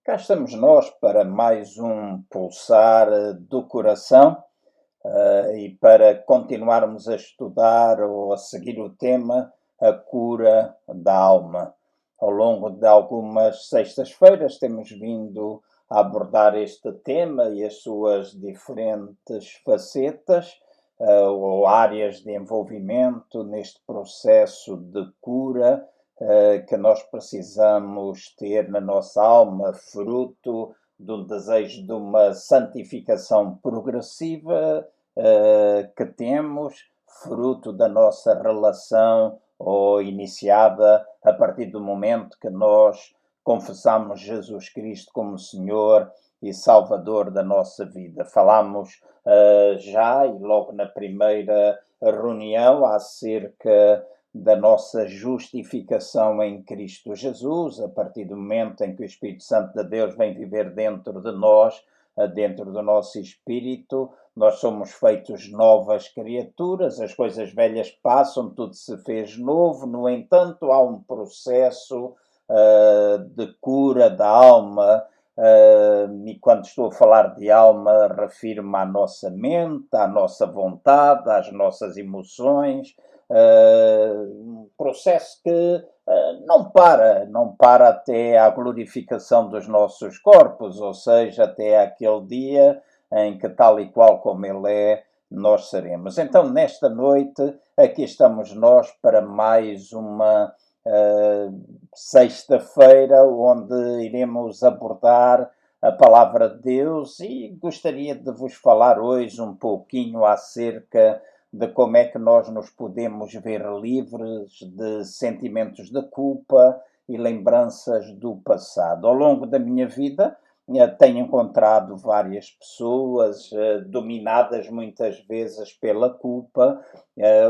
Cá estamos nós para mais um pulsar do coração e para continuarmos a estudar ou a seguir o tema a cura da alma. Ao longo de algumas sextas-feiras temos vindo a abordar este tema e as suas diferentes facetas ou áreas de envolvimento neste processo de cura que nós precisamos ter na nossa alma, fruto do desejo de uma santificação progressiva que temos, fruto da nossa relação ou iniciada a partir do momento que nós confessamos Jesus Cristo como Senhor e Salvador da nossa vida. Falámos já e logo na primeira reunião acerca da nossa justificação em Cristo Jesus, a partir do momento em que o Espírito Santo de Deus vem viver dentro de nós, dentro do nosso espírito, nós somos feitos novas criaturas, as coisas velhas passam, tudo se fez novo. No entanto, há um processo de cura da alma, e quando estou a falar de alma, refiro-me à nossa mente, à nossa vontade, às nossas emoções, um processo que não para até à glorificação dos nossos corpos, ou seja, até aquele dia em que, tal e qual como Ele é, nós seremos. Então, nesta noite, aqui estamos nós para mais uma sexta-feira, onde iremos abordar a palavra de Deus e gostaria de vos falar hoje um pouquinho acerca de como é que nós nos podemos ver livres de sentimentos de culpa e lembranças do passado. Ao longo da minha vida, tenho encontrado várias pessoas dominadas muitas vezes pela culpa,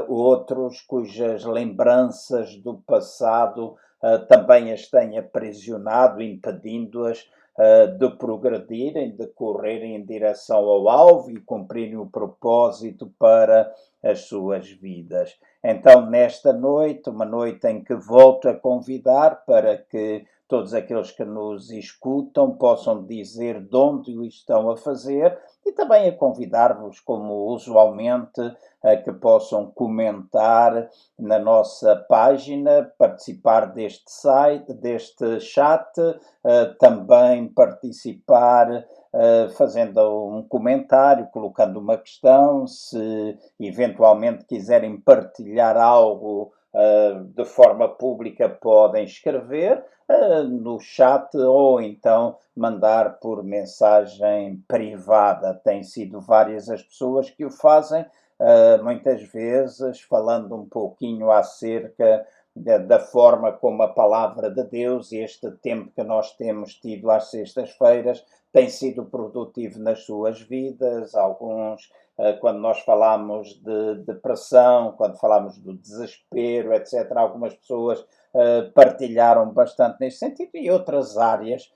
outros cujas lembranças do passado também as têm aprisionado, impedindo-as de progredirem, de correrem em direção ao alvo e cumprirem o propósito para as suas vidas. Então, nesta noite, uma noite em que volto a convidar para que todos aqueles que nos escutam possam dizer de onde o estão a fazer e também a convidar-vos, como usualmente, a que possam comentar na nossa página, participar deste site, deste chat, também participar fazendo um comentário, colocando uma questão, se eventualmente quiserem partilhar algo de forma pública podem escrever no chat ou então mandar por mensagem privada. Tem sido várias as pessoas que o fazem, muitas vezes falando um pouquinho acerca da forma como a palavra de Deus e este tempo que nós temos tido às sextas-feiras tem sido produtivo nas suas vidas. Alguns, quando nós falamos de depressão, quando falamos do desespero, etc., algumas pessoas partilharam bastante neste sentido e outras áreas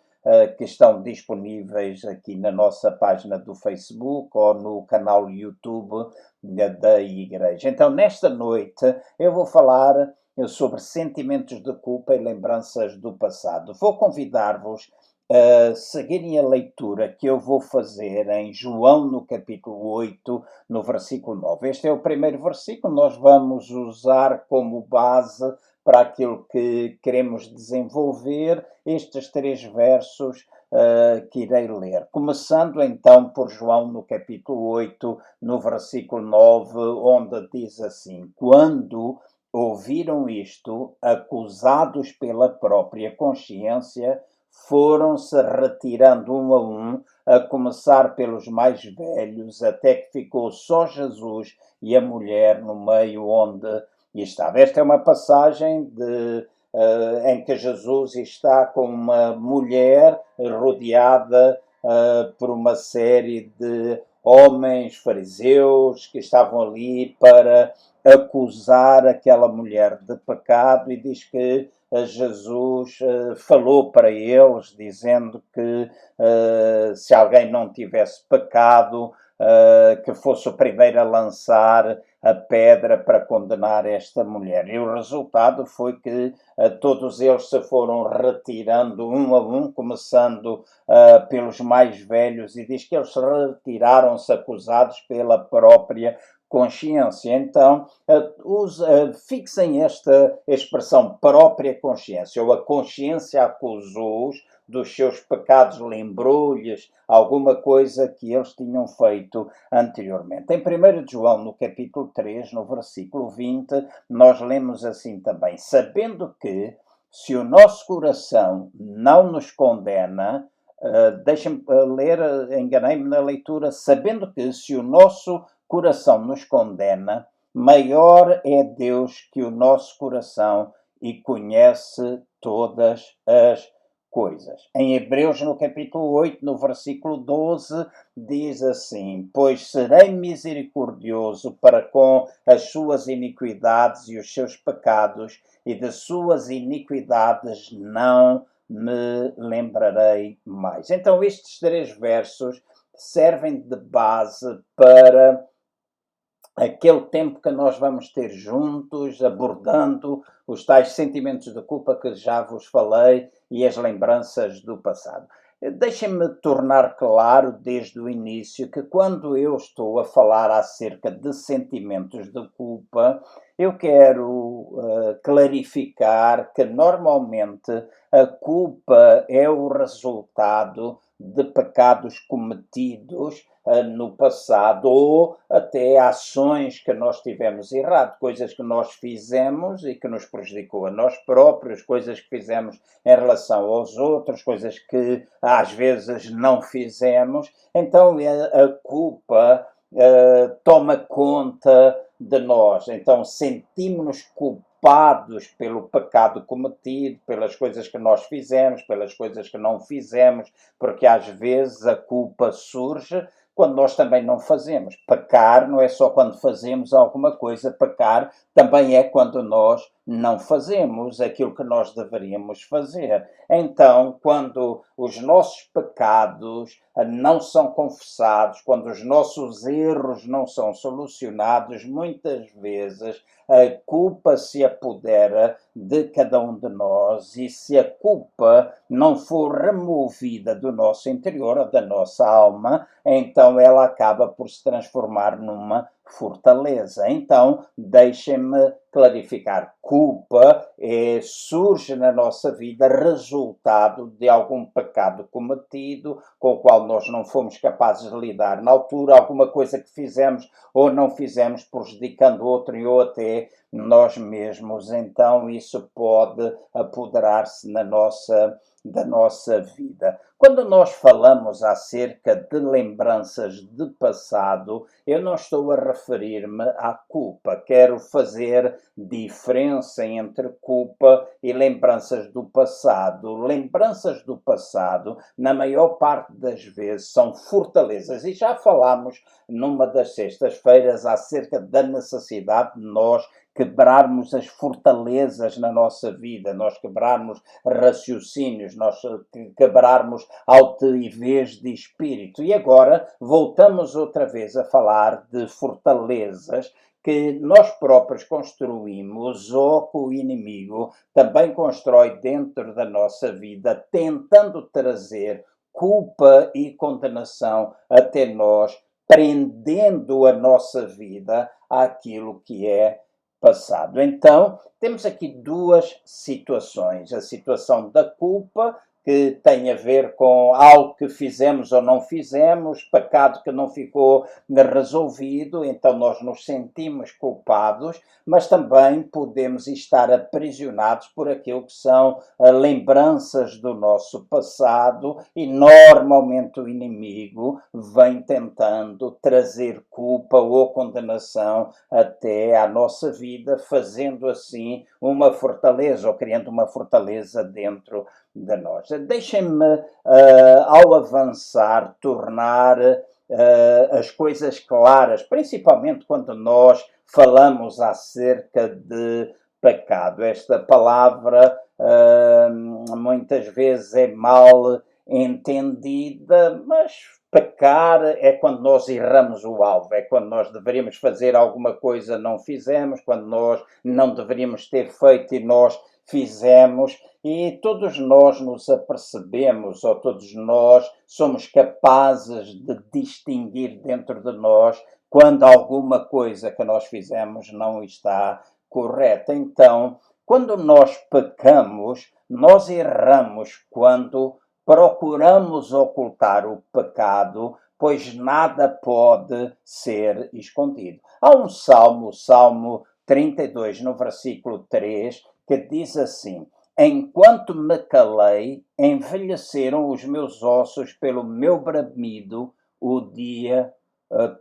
que estão disponíveis aqui na nossa página do Facebook ou no canal YouTube da Igreja. Então, nesta noite, eu vou falar sobre sentimentos de culpa e lembranças do passado. Vou convidar-vos a seguirem a leitura que eu vou fazer em João, no capítulo 8, no versículo 9. Este é o primeiro versículo, nós vamos usar como base para aquilo que queremos desenvolver estes três versos que irei ler. Começando então por João, no capítulo 8, no versículo 9, onde diz assim: Quando ouviram isto, acusados pela própria consciência, foram-se retirando um a um, a começar pelos mais velhos, até que ficou só Jesus e a mulher no meio onde estava. Esta é uma passagem em que Jesus está com uma mulher rodeada por uma série de homens fariseus que estavam ali para acusar aquela mulher de pecado, e diz que Jesus falou para eles, dizendo que se alguém não tivesse pecado, que fosse o primeiro a lançar a pedra para condenar esta mulher. E o resultado foi que todos eles se foram retirando um a um, começando pelos mais velhos, e diz que eles retiraram-se acusados pela própria consciência. Então, fixem esta expressão própria consciência, ou a consciência acusou-os dos seus pecados, lembrou-lhes alguma coisa que eles tinham feito anteriormente. Em 1 João, no capítulo 3, no versículo 20, nós lemos assim também: sabendo que, se o nosso coração não nos condena, deixem-me ler, enganei-me na leitura, sabendo que, se o nosso coração nos condena, maior é Deus que o nosso coração e conhece todas as coisas. Em Hebreus, no capítulo 8, no versículo 12, diz assim: pois serei misericordioso para com as suas iniquidades e os seus pecados, e de suas iniquidades não me lembrarei mais. Então, estes 3 versos servem de base para aquele tempo que nós vamos ter juntos, abordando os tais sentimentos de culpa que já vos falei e as lembranças do passado. Deixem-me tornar claro desde o início que, quando eu estou a falar acerca de sentimentos de culpa, eu quero clarificar que normalmente a culpa é o resultado de pecados cometidos no passado, ou até ações que nós tivemos errado, coisas que nós fizemos e que nos prejudicou a nós próprios, coisas que fizemos em relação aos outros, coisas que às vezes não fizemos. Então a culpa toma conta de nós. Então sentimos-nos culpados pelo pecado cometido, pelas coisas que nós fizemos, pelas coisas que não fizemos, porque às vezes a culpa surge quando nós também não fazemos. Pecar não é só quando fazemos alguma coisa, pecar também é quando nós não fazemos aquilo que nós deveríamos fazer. Então, quando os nossos pecados não são confessados, quando os nossos erros não são solucionados, muitas vezes a culpa se apodera de cada um de nós, e se a culpa não for removida do nosso interior, ou da nossa alma, então ela acaba por se transformar numa fortaleza. Então, deixem-me clarificar: culpa surge na nossa vida resultado de algum pecado cometido com o qual nós não fomos capazes de lidar na altura, alguma coisa que fizemos ou não fizemos prejudicando outro ou até nós mesmos. Então isso pode apoderar-se da nossa vida. Quando nós falamos acerca de lembranças de passado, eu não estou a referir-me à culpa. Quero fazer diferença entre culpa e lembranças do passado. Lembranças do passado, na maior parte das vezes, são fortalezas. E já falámos numa das sextas-feiras acerca da necessidade de nós quebrarmos as fortalezas na nossa vida, nós quebrarmos raciocínios, nós quebrarmos altivez de espírito. E agora voltamos outra vez a falar de fortalezas que nós próprios construímos, ou que o inimigo também constrói dentro da nossa vida, tentando trazer culpa e condenação até nós, prendendo a nossa vida àquilo que é passado. Então, temos aqui 2 situações: a situação da culpa, que tem a ver com algo que fizemos ou não fizemos, pecado que não ficou resolvido, então nós nos sentimos culpados, mas também podemos estar aprisionados por aquilo que são lembranças do nosso passado, e normalmente o inimigo vem tentando trazer culpa ou condenação até à nossa vida, fazendo assim uma fortaleza, ou criando uma fortaleza dentro de nós. Deixem-me, ao avançar, tornar as coisas claras, principalmente quando nós falamos acerca de pecado. Esta palavra muitas vezes é mal entendida, mas Pecar é quando nós erramos o alvo, é quando nós deveríamos fazer alguma coisa, não fizemos, quando nós não deveríamos ter feito e nós fizemos, e todos nós nos apercebemos, ou todos nós somos capazes de distinguir dentro de nós quando alguma coisa que nós fizemos não está correta. Então, quando nós pecamos, nós erramos quando procuramos ocultar o pecado, pois nada pode ser escondido. Há um salmo, o Salmo 32, no versículo 3, que diz assim: Enquanto me calei, envelheceram os meus ossos pelo meu bramido o dia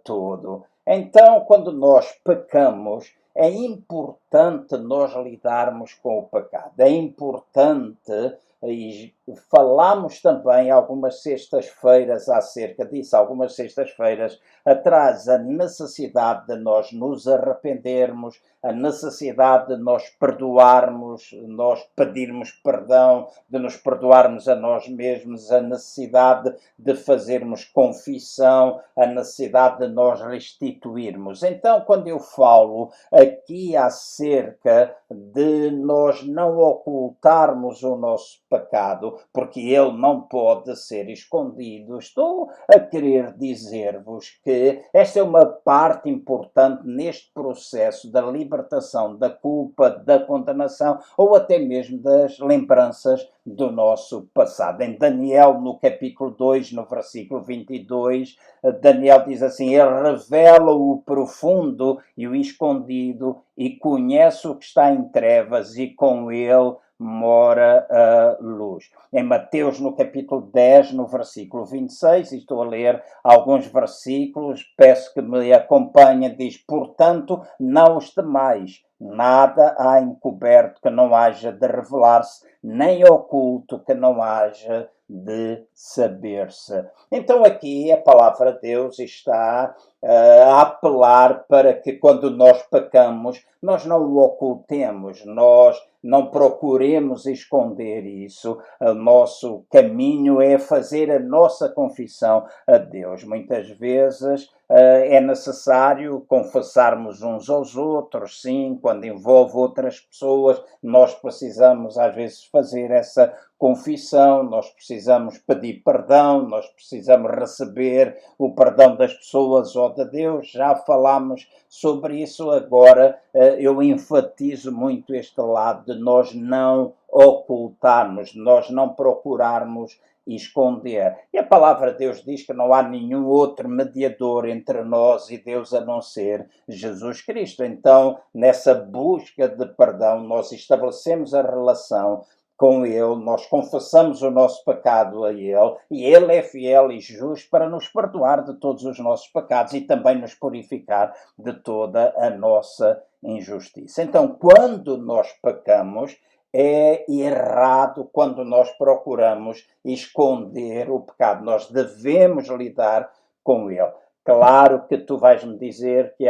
todo. Então, quando nós pecamos, é importante nós lidarmos com o pecado. É importante, e falámos também algumas sextas-feiras acerca disso, algumas sextas-feiras atrás, a necessidade de nós nos arrependermos, a necessidade de nós perdoarmos, nós pedirmos perdão, de nos perdoarmos a nós mesmos, a necessidade de fazermos confissão, a necessidade de nós restituirmos. Então, quando eu falo aqui acerca de nós não ocultarmos o nosso pecado, porque ele não pode ser escondido, estou a querer dizer-vos que esta é uma parte importante neste processo da libertação da culpa, da condenação ou até mesmo das lembranças do nosso passado. Em Daniel, no capítulo 2, no versículo 22, Daniel diz assim: Ele revela o profundo e o escondido e conhece o que está em trevas e com ele mora a luz. Em Mateus, no capítulo 10, no versículo 26, e estou a ler alguns versículos, peço que me acompanhem, diz: Portanto, não os temais, nada há encoberto que não haja de revelar-se, nem oculto que não haja de saber-se. Então aqui a palavra de Deus está a apelar para que quando nós pecamos, nós não o ocultemos, nós não procuremos esconder isso. O nosso caminho é fazer a nossa confissão a Deus. Muitas vezes é necessário confessarmos uns aos outros, sim, quando envolve outras pessoas, nós precisamos às vezes fazer essa confissão, nós precisamos pedir perdão, nós precisamos receber o perdão das pessoas ou de Deus. Já falámos sobre isso. Agora eu enfatizo muito este lado de nós não ocultarmos, de nós não procurarmos esconder. E a palavra de Deus diz que não há nenhum outro mediador entre nós e Deus a não ser Jesus Cristo. Então, nessa busca de perdão, nós estabelecemos a relação com Ele, nós confessamos o nosso pecado a Ele, e Ele é fiel e justo para nos perdoar de todos os nossos pecados e também nos purificar de toda a nossa injustiça. Então, quando nós pecamos, é errado quando nós procuramos esconder o pecado. Nós devemos lidar com ele. Claro que tu vais-me dizer que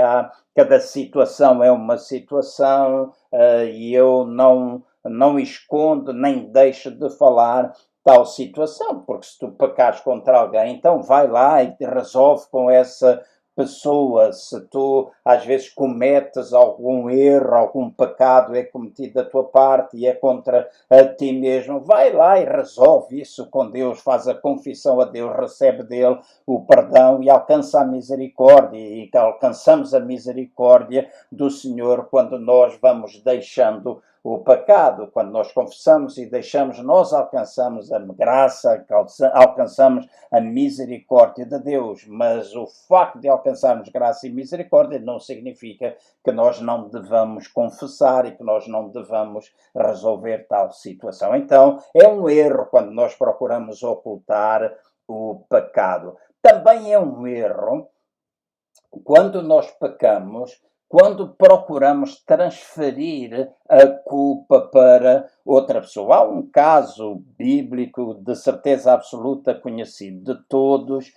cada situação é uma situação e eu não escondo nem deixo de falar tal situação, porque se tu pecares contra alguém, então vai lá e te resolve com essa pessoa. Se tu às vezes cometes algum erro, algum pecado é cometido da tua parte e é contra a ti mesmo, vai lá e resolve isso com Deus, faz a confissão a Deus, recebe dele o perdão e alcança a misericórdia, e alcançamos a misericórdia do Senhor quando nós vamos deixando o pecado. Quando nós confessamos e deixamos, nós alcançamos a graça, alcançamos a misericórdia de Deus. Mas o facto de alcançarmos graça e misericórdia não significa que nós não devamos confessar e que nós não devamos resolver tal situação. Então, é um erro quando nós procuramos ocultar o pecado. Também é um erro quando nós pecamos, quando procuramos transferir a culpa para outra pessoa. Há um caso bíblico de certeza absoluta conhecido de todos,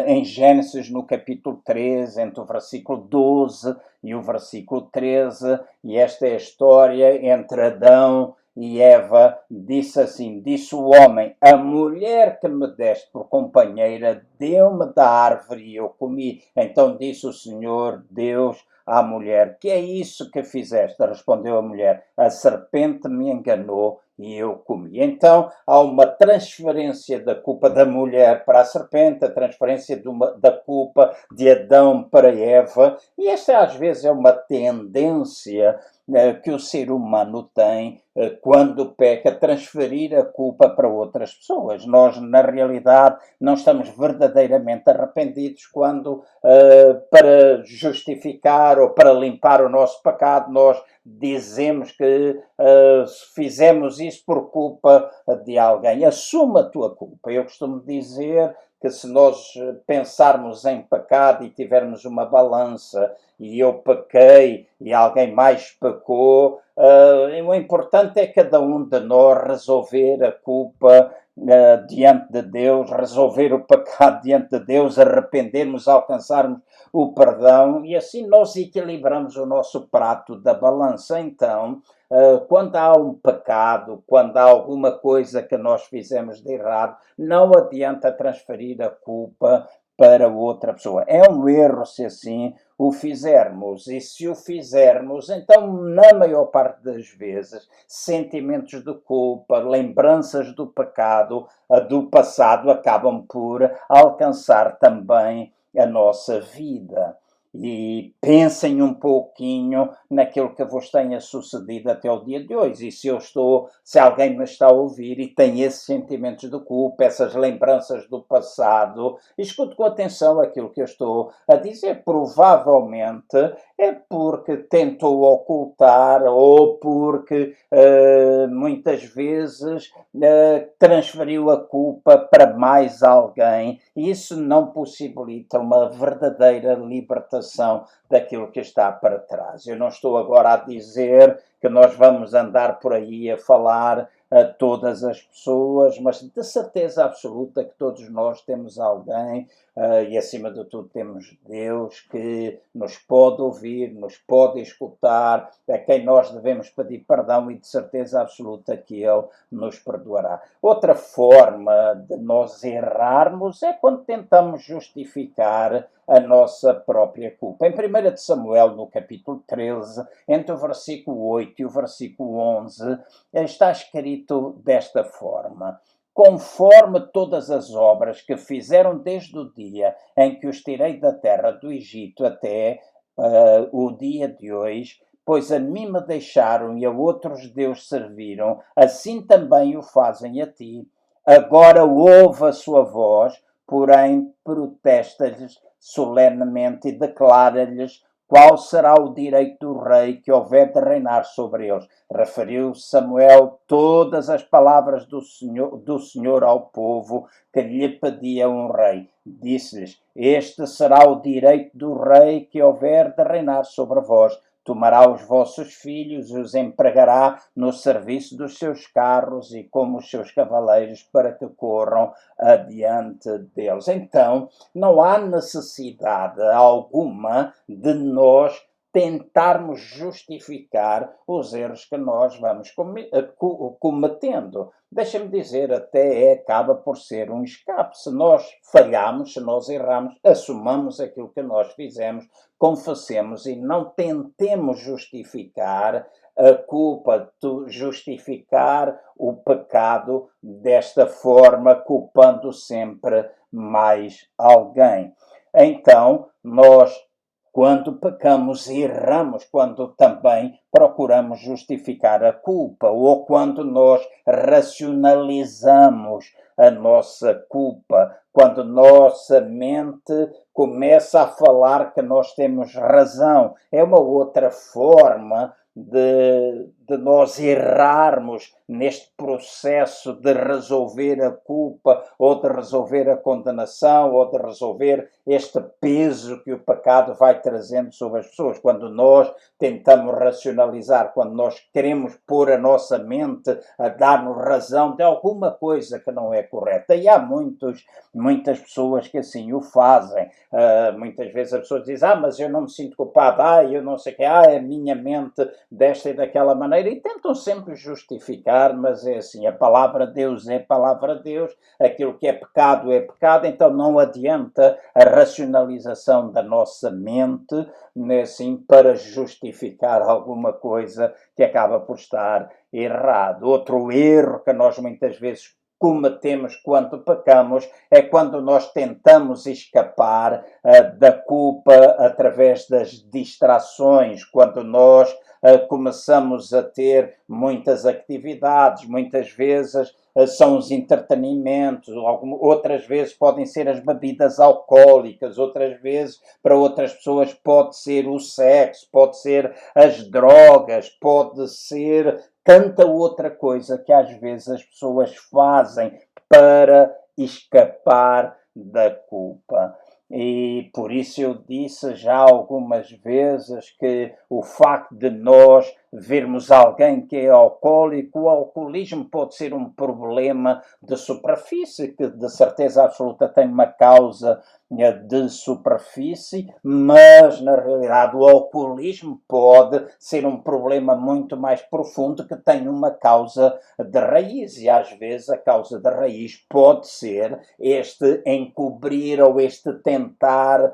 em Gênesis, no capítulo 13, entre o versículo 12 e o versículo 13, e esta é a história entre Adão E Eva disse assim: disse o homem, a mulher que me deste por companheira deu-me da árvore e eu comi. Então disse o Senhor Deus à mulher: que é isso que fizeste? Respondeu a mulher: a serpente me enganou e eu comi. Então há uma transferência da culpa da mulher para a serpente, a transferência da culpa de Adão para Eva, e esta às vezes é uma tendência que o ser humano tem quando peca, transferir a culpa para outras pessoas. Nós, na realidade, não estamos verdadeiramente arrependidos quando, para justificar ou para limpar o nosso pecado, nós dizemos que fizemos isso por culpa de alguém. Assuma a tua culpa. Eu costumo dizer que se nós pensarmos em pecado e tivermos uma balança e eu pequei e alguém mais pecou, o importante é cada um de nós resolver a culpa diante de Deus, resolver o pecado diante de Deus, arrependermos, alcançarmos o perdão e assim nós equilibramos o nosso prato da balança. Então, quando há um pecado, quando há alguma coisa que nós fizemos de errado, não adianta transferir a culpa para outra pessoa. É um erro se assim o fizermos, e se o fizermos, então, na maior parte das vezes, sentimentos de culpa, lembranças do pecado, do passado, acabam por alcançar também a nossa vida. E pensem um pouquinho naquilo que vos tenha sucedido até o dia de hoje. E se alguém me está a ouvir e tem esses sentimentos de culpa, essas lembranças do passado, escute com atenção aquilo que eu estou a dizer. Provavelmente é porque tentou ocultar ou porque muitas vezes transferiu a culpa para mais alguém. E isso não possibilita uma verdadeira libertação daquilo que está para trás. Eu não estou agora a dizer que nós vamos andar por aí a falar a todas as pessoas, mas de certeza absoluta que todos nós temos alguém e acima de tudo temos Deus que nos pode ouvir, nos pode escutar, a quem nós devemos pedir perdão e de certeza absoluta que Ele nos perdoará. Outra forma de nós errarmos é quando tentamos justificar a nossa própria culpa. Em 1 de Samuel, no capítulo 13, entre o versículo 8 e o versículo 11, está escrito desta forma: conforme todas as obras que fizeram desde o dia em que os tirei da terra do Egito até o dia de hoje, pois a mim me deixaram e a outros deuses serviram, assim também o fazem a ti. Agora ouve a sua voz, porém protesta-lhes solenemente e declara-lhes qual será o direito do rei que houver de reinar sobre eles. Referiu Samuel todas as palavras do Senhor ao povo que lhe pedia um rei. Disse-lhes: este será o direito do rei que houver de reinar sobre vós. Tomará os vossos filhos e os empregará no serviço dos seus carros e como os seus cavaleiros para que corram adiante deles. Então, não há necessidade alguma de nós tentarmos justificar os erros que nós vamos cometendo. Deixa-me dizer, até acaba por ser um escape. Se nós falhamos, se nós erramos, assumamos aquilo que nós fizemos, confessemos e não tentemos justificar a culpa, justificar o pecado desta forma, culpando sempre mais alguém. Então, nós, quando pecamos e erramos, quando também procuramos justificar a culpa, ou quando nós racionalizamos a nossa culpa, quando nossa mente começa a falar que nós temos razão. É uma outra forma de nós errarmos neste processo de resolver a culpa, ou de resolver a condenação, ou de resolver este peso que o pecado vai trazendo sobre as pessoas. Quando nós tentamos racionalizar, quando nós queremos pôr a nossa mente a dar-nos razão de alguma coisa que não é correta. E há muitas pessoas que assim o fazem. Muitas vezes as pessoas dizem: mas eu não me sinto culpado, eu não sei o que, é a minha mente desta e daquela maneira, e tentam sempre justificar exagerar, mas é assim, a palavra de Deus é palavra de Deus, aquilo que é pecado, então não adianta a racionalização da nossa mente, né, assim, para justificar alguma coisa que acaba por estar errado. Outro erro que nós muitas vezes cometemos quando pecamos é quando nós tentamos escapar da culpa através das distrações, quando nós começamos a ter muitas atividades, muitas vezes são os entretenimentos, outras vezes podem ser as bebidas alcoólicas, outras vezes para outras pessoas pode ser o sexo, pode ser as drogas, pode ser tanta outra coisa que às vezes as pessoas fazem para escapar da culpa. E por isso eu disse já algumas vezes que o facto de nós vermos alguém que é alcoólico, o alcoolismo pode ser um problema de superfície, que de certeza absoluta tem uma causa de superfície, mas na realidade o alcoolismo pode ser um problema muito mais profundo que tem uma causa de raiz, e às vezes a causa de raiz pode ser este encobrir ou este tentar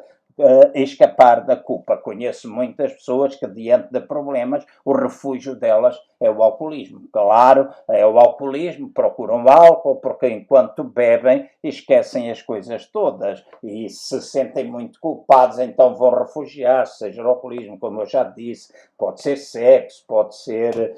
escapar da culpa. Conheço muitas pessoas que, diante de problemas, o refúgio delas é o alcoolismo. Claro, é o alcoolismo, procuram álcool, porque enquanto bebem esquecem as coisas todas e se sentem muito culpados, então vão refugiar-se, seja o alcoolismo, como eu já disse, pode ser sexo, pode ser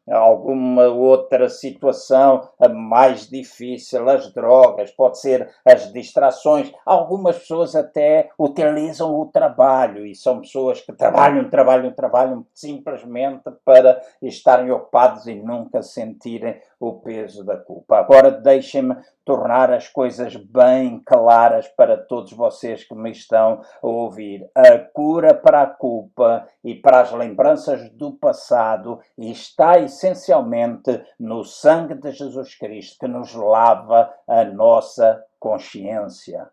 alguma outra situação mais difícil, as drogas, pode ser as distrações. Algumas pessoas até utilizam o trabalho e são pessoas que trabalham simplesmente para estarem ocupados e nunca sentirem o peso da culpa. Agora deixem-me tornar as coisas bem claras para todos vocês que me estão a ouvir. A cura para a culpa e para as lembranças do passado está essencialmente no sangue de Jesus Cristo, que nos lava a nossa consciência.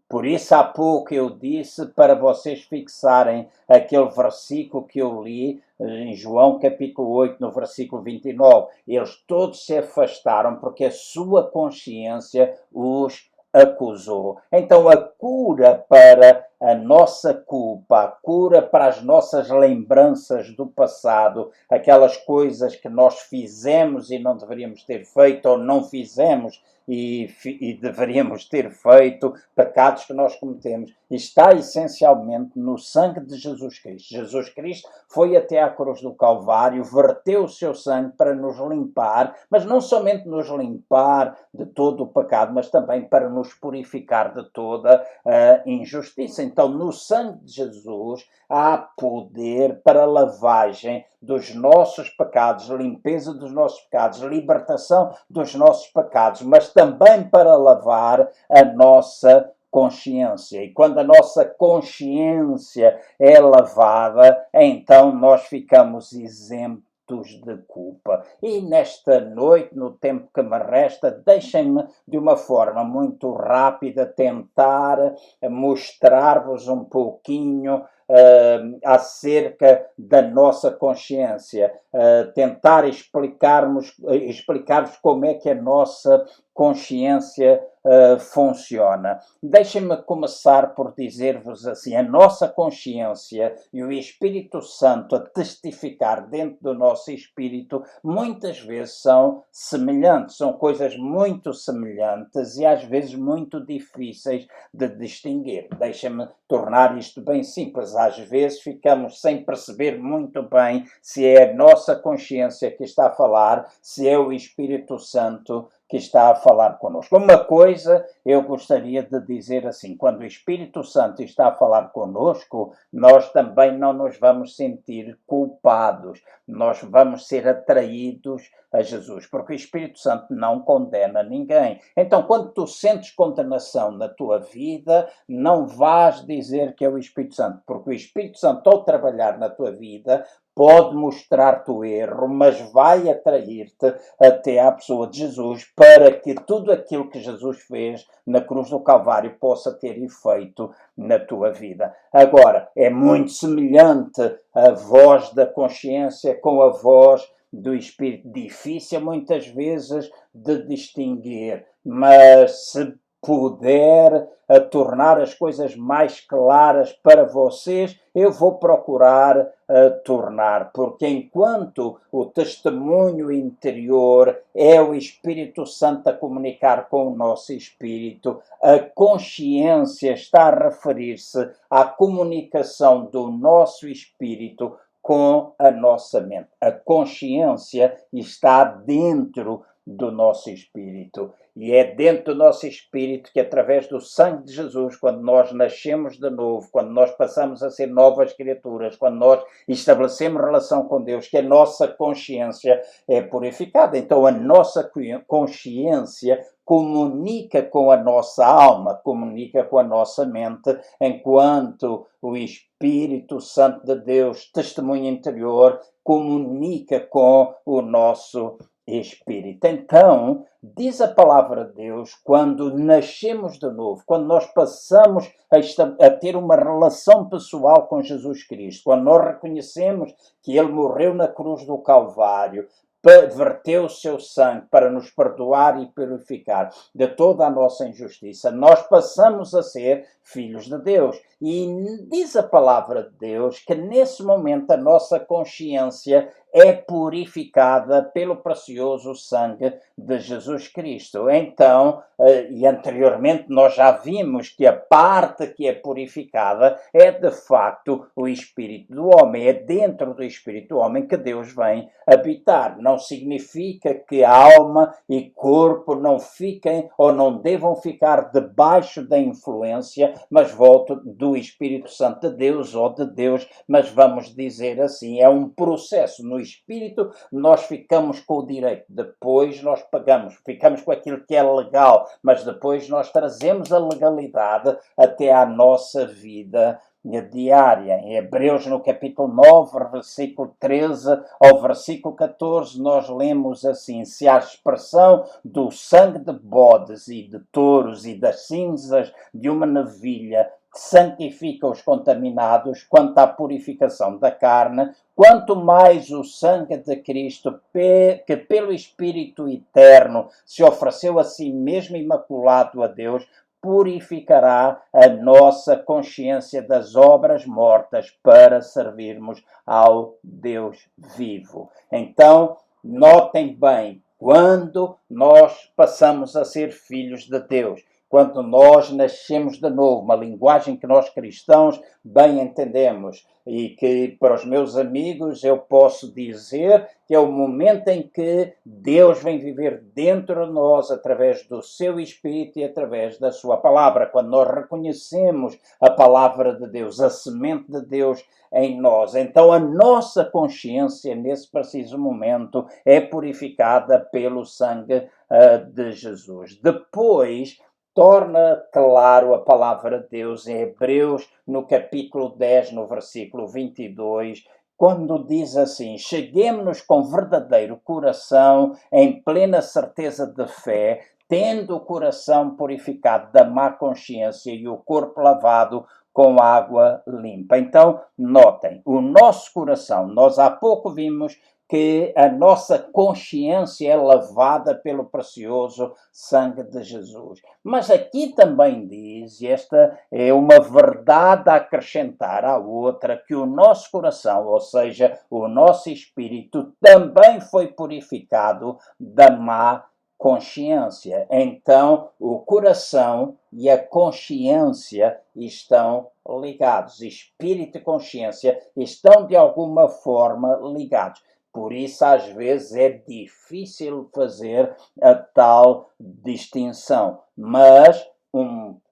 Por isso, há pouco eu disse para vocês fixarem aquele versículo que eu li em João capítulo 8, no versículo 29. Eles todos se afastaram porque a sua consciência os acusou. Então, a cura para a nossa culpa, a cura para as nossas lembranças do passado, aquelas coisas que nós fizemos e não deveríamos ter feito, ou não fizemos e deveríamos ter feito, pecados que nós cometemos, está essencialmente no sangue de Jesus Cristo. Jesus Cristo foi até à cruz do Calvário, verteu o seu sangue para nos limpar, mas não somente nos limpar de todo o pecado, mas também para nos purificar de toda a injustiça. Então, no sangue de Jesus há poder para lavagem dos nossos pecados, limpeza dos nossos pecados, libertação dos nossos pecados, mas também para lavar a nossa consciência. E quando a nossa consciência é lavada, então nós ficamos isentos de culpa. E nesta noite, no tempo que me resta, deixem-me de uma forma muito rápida tentar mostrar-vos um pouquinho acerca da nossa consciência, tentar explicar-vos como é que a nossa consciência funciona. Deixem-me começar por dizer-vos assim, a nossa consciência e o Espírito Santo a testificar dentro do nosso espírito muitas vezes são semelhantes, são coisas muito semelhantes e às vezes muito difíceis de distinguir. Deixem-me tornar isto bem simples. Às vezes ficamos sem perceber muito bem se é a nossa consciência que está a falar, se é o Espírito Santo que está a falar connosco. Uma coisa eu gostaria de dizer assim, quando o Espírito Santo está a falar connosco, nós também não nos vamos sentir culpados, nós vamos ser atraídos a Jesus, porque o Espírito Santo não condena ninguém. Então, quando tu sentes condenação na tua vida, não vás dizer que é o Espírito Santo, porque o Espírito Santo, ao trabalhar na tua vida, pode mostrar-te o erro, mas vai atrair-te até à pessoa de Jesus para que tudo aquilo que Jesus fez na cruz do Calvário possa ter efeito na tua vida. Agora, é muito semelhante a voz da consciência com a voz do Espírito. Difícil muitas vezes de distinguir, mas se puder tornar as coisas mais claras para vocês, eu vou procurar tornar, porque enquanto o testemunho interior é o Espírito Santo a comunicar com o nosso espírito, a consciência está a referir-se à comunicação do nosso espírito com a nossa mente. A consciência está dentro do nosso espírito. E é dentro do nosso espírito que, através do sangue de Jesus, quando nós nascemos de novo, quando nós passamos a ser novas criaturas, quando nós estabelecemos relação com Deus, que a nossa consciência é purificada. Então, a nossa consciência comunica com a nossa alma, comunica com a nossa mente, enquanto o Espírito Santo de Deus, testemunho interior, comunica com o nosso espírito. Então, diz a palavra de Deus, quando nascemos de novo, quando nós passamos a ter uma relação pessoal com Jesus Cristo, quando nós reconhecemos que Ele morreu na cruz do Calvário, verteu o seu sangue para nos perdoar e purificar de toda a nossa injustiça, nós passamos a ser filhos de Deus. E diz a palavra de Deus que nesse momento a nossa consciência é purificada pelo precioso sangue de Jesus Cristo. Então, e anteriormente nós já vimos que a parte que é purificada é de facto o espírito do homem, é dentro do espírito do homem que Deus vem habitar. Não significa que alma e corpo não fiquem ou não devam ficar debaixo da influência, mas volto do Espírito Santo de Deus ou de Deus, mas vamos dizer assim, é um processo. No espírito nós ficamos com o direito, depois nós ficamos com aquilo que é legal, mas depois nós trazemos a legalidade até à nossa vida diária. Em Hebreus, no capítulo 9, versículo 13 ao versículo 14, nós lemos assim: se a expressão do sangue de bodes e de touros e das cinzas de uma novilha santifica os contaminados quanto à purificação da carne, quanto mais o sangue de Cristo, que pelo Espírito Eterno se ofereceu a si mesmo imaculado a Deus, purificará a nossa consciência das obras mortas para servirmos ao Deus vivo. Então, notem bem, quando nós passamos a ser filhos de Deus, quando nós nascemos de novo, uma linguagem que nós cristãos bem entendemos e que para os meus amigos eu posso dizer que é o momento em que Deus vem viver dentro de nós através do seu Espírito e através da sua palavra. Quando nós reconhecemos a palavra de Deus, a semente de Deus em nós, então a nossa consciência nesse preciso momento é purificada pelo sangue de Jesus. Depois, torna claro a palavra de Deus em Hebreus, no capítulo 10, no versículo 22, quando diz assim: cheguemo-nos com verdadeiro coração, em plena certeza de fé, tendo o coração purificado da má consciência e o corpo lavado com água limpa. Então, notem, o nosso coração, nós há pouco vimos que a nossa consciência é lavada pelo precioso sangue de Jesus. Mas aqui também diz, e esta é uma verdade a acrescentar à outra, que o nosso coração, ou seja, o nosso espírito, também foi purificado da má consciência. Então, o coração e a consciência estão ligados. Espírito e consciência estão de alguma forma ligados. Por isso, às vezes, é difícil fazer a tal distinção. Mas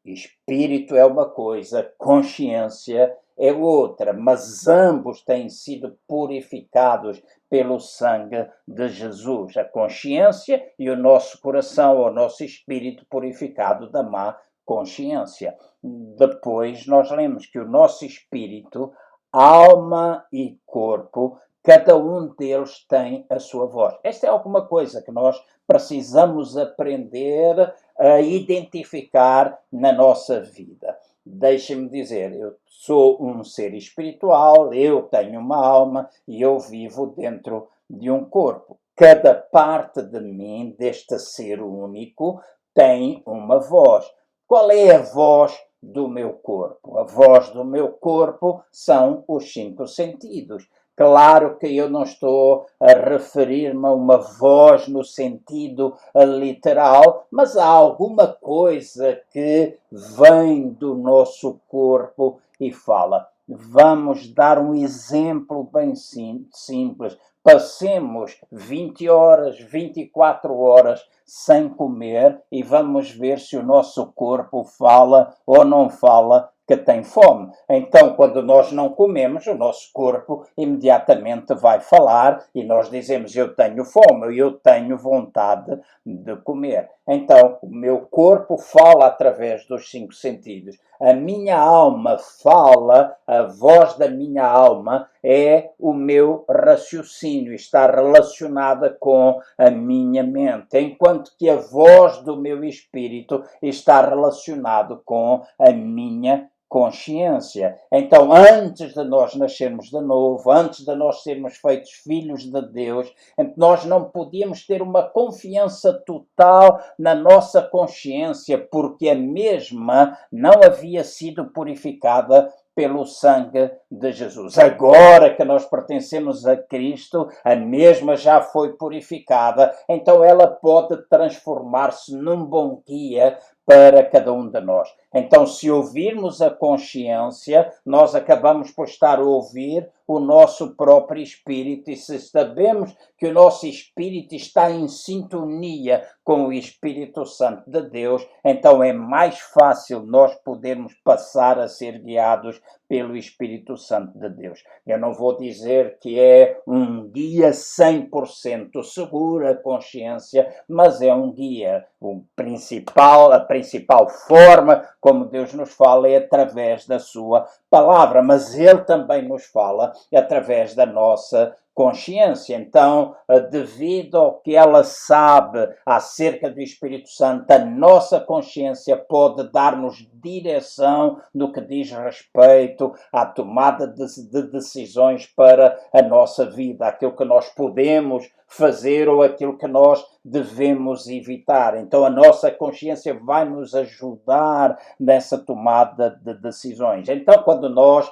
espírito é uma coisa, consciência é outra. Mas ambos têm sido purificados pelo sangue de Jesus. A consciência e o nosso coração, o nosso espírito purificado da má consciência. Depois, nós lemos que o nosso espírito, alma e corpo, cada um deles tem a sua voz. Esta é alguma coisa que nós precisamos aprender a identificar na nossa vida. Deixem-me dizer, eu sou um ser espiritual, eu tenho uma alma e eu vivo dentro de um corpo. Cada parte de mim, deste ser único, tem uma voz. Qual é a voz do meu corpo? A voz do meu corpo são os 5 sentidos. Claro que eu não estou a referir-me a uma voz no sentido literal, mas há alguma coisa que vem do nosso corpo e fala. Vamos dar um exemplo bem simples. Passemos 20 horas, 24 horas sem comer e vamos ver se o nosso corpo fala ou não fala que tem fome. Então, quando nós não comemos, o nosso corpo imediatamente vai falar e nós dizemos: eu tenho fome, eu tenho vontade de comer. Então, o meu corpo fala através dos 5 sentidos. A minha alma fala, a voz da minha alma é o meu raciocínio, está relacionada com a minha mente, enquanto que a voz do meu espírito está relacionada com a minha consciência. Então, antes de nós nascermos de novo, antes de nós sermos feitos filhos de Deus, nós não podíamos ter uma confiança total na nossa consciência, porque a mesma não havia sido purificada pelo sangue de Jesus. Agora que nós pertencemos a Cristo, a mesma já foi purificada, então ela pode transformar-se num bom guia para cada um de nós. Então, se ouvirmos a consciência, nós acabamos por estar a ouvir o nosso próprio espírito, e se sabemos que o nosso espírito está em sintonia com o Espírito Santo de Deus, então é mais fácil nós podermos passar a ser guiados pelo Espírito Santo de Deus. Eu não vou dizer que é um guia 100% seguro a consciência, mas é um guia. A principal forma como Deus nos fala é através da sua palavra, mas Ele também nos fala através da nossa consciência. Então, devido ao que ela sabe acerca do Espírito Santo, a nossa consciência pode dar-nos direção no que diz respeito à tomada de decisões para a nossa vida, aquilo que nós podemos fazer ou aquilo que nós devemos evitar. Então, a nossa consciência vai nos ajudar nessa tomada de decisões. Então, quando nós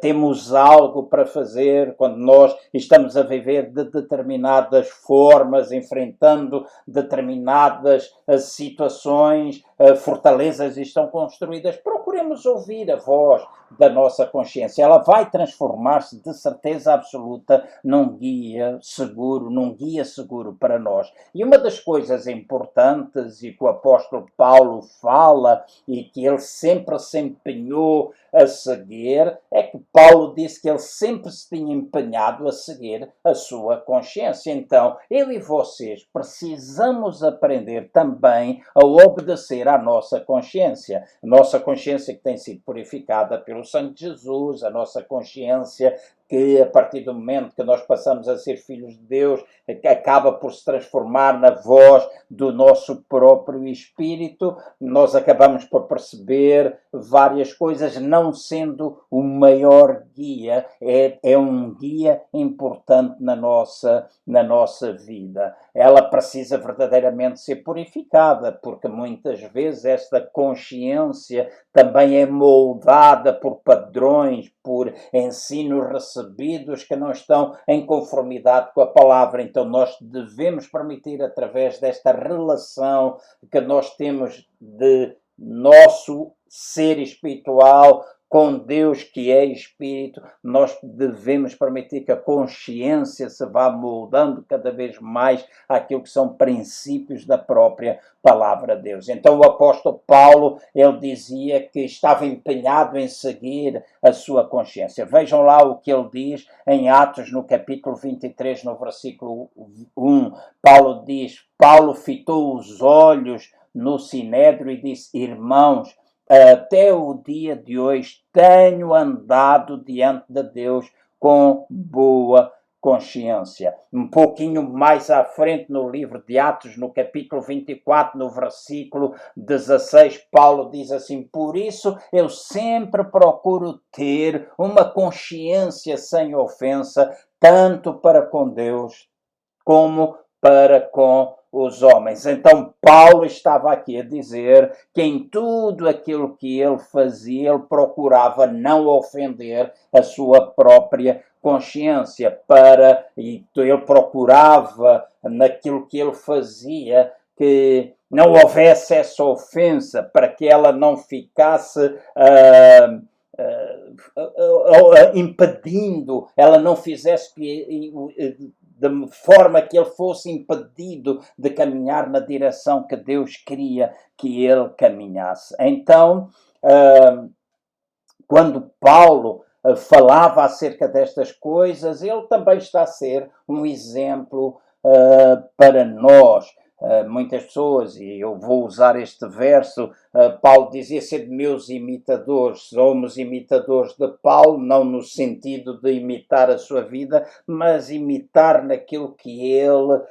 temos algo para fazer, quando nós estamos a viver de determinadas formas, enfrentando determinadas situações, fortalezas estão construídas, procuremos ouvir a voz da nossa consciência. Ela vai transformar-se de certeza absoluta num guia seguro para nós. E uma das coisas importantes e que o apóstolo Paulo fala e que ele sempre se empenhou a seguir, é que Paulo disse que ele sempre se tinha empenhado a seguir a sua consciência. Então, eu e vocês precisamos aprender também a obedecer à nossa consciência. A nossa consciência que tem sido purificada pelo sangue de Jesus, a nossa consciência que a partir do momento que nós passamos a ser filhos de Deus, acaba por se transformar na voz do nosso próprio espírito. Nós acabamos por perceber várias coisas, não sendo o maior guia, é um guia importante na nossa vida. Ela precisa verdadeiramente ser purificada, porque muitas vezes esta consciência também é moldada por padrões, por ensinos recebidos que não estão em conformidade com a palavra. Então nós devemos permitir, através desta relação que nós temos de nosso ser espiritual com Deus, que é Espírito, nós devemos permitir que a consciência se vá moldando cada vez mais àquilo que são princípios da própria palavra de Deus. Então o apóstolo Paulo, ele dizia que estava empenhado em seguir a sua consciência. Vejam lá o que ele diz em Atos, no capítulo 23, no versículo 1. Paulo diz: Paulo fitou os olhos no sinédrio e disse: irmãos, até o dia de hoje tenho andado diante de Deus com boa consciência. Um pouquinho mais à frente no livro de Atos, no capítulo 24, no versículo 16, Paulo diz assim: por isso eu sempre procuro ter uma consciência sem ofensa, tanto para com Deus como para com os homens. Então Paulo estava aqui a dizer que em tudo aquilo que ele fazia, ele procurava não ofender a sua própria consciência, e ele procurava naquilo que ele fazia que não houvesse essa ofensa, para que ela não ficasse impedindo, ela não fizesse de forma que ele fosse impedido de caminhar na direção que Deus queria que ele caminhasse. Então, quando Paulo falava acerca destas coisas, ele também está a ser um exemplo para nós. Muitas pessoas, e eu vou usar este verso, Paulo dizia ser meus imitadores. Somos imitadores de Paulo, não no sentido de imitar a sua vida, mas imitar naquilo que ele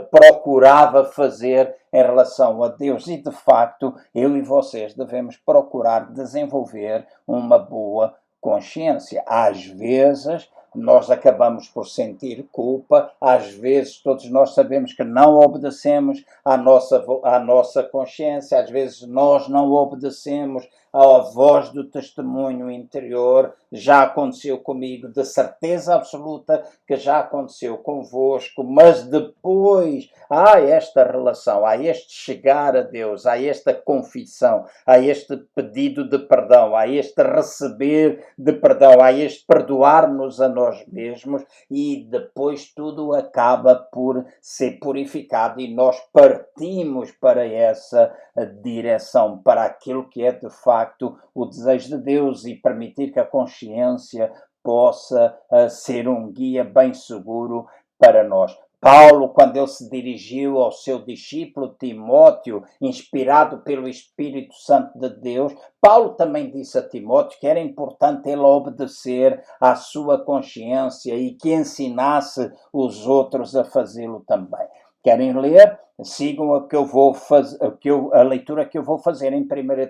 procurava fazer em relação a Deus. E de facto, eu e vocês devemos procurar desenvolver uma boa consciência. Às vezes nós acabamos por sentir culpa, às vezes todos nós sabemos que não obedecemos à nossa consciência, às vezes nós não obedecemos à voz do testemunho interior. Já aconteceu comigo, de certeza absoluta que já aconteceu convosco, mas depois há esta relação, há este chegar a Deus, há esta confissão, há este pedido de perdão, há este receber de perdão, há este perdoar-nos a nós mesmos, e depois tudo acaba por ser purificado e nós partimos para essa direção, para aquilo que é de facto o desejo de Deus, e permitir que a consciência possa ser um guia bem seguro para nós. Paulo, quando ele se dirigiu ao seu discípulo Timóteo, inspirado pelo Espírito Santo de Deus, Paulo também disse a Timóteo que era importante ele obedecer à sua consciência e que ensinasse os outros a fazê-lo também. Querem ler? Sigam a leitura que eu vou fazer em 1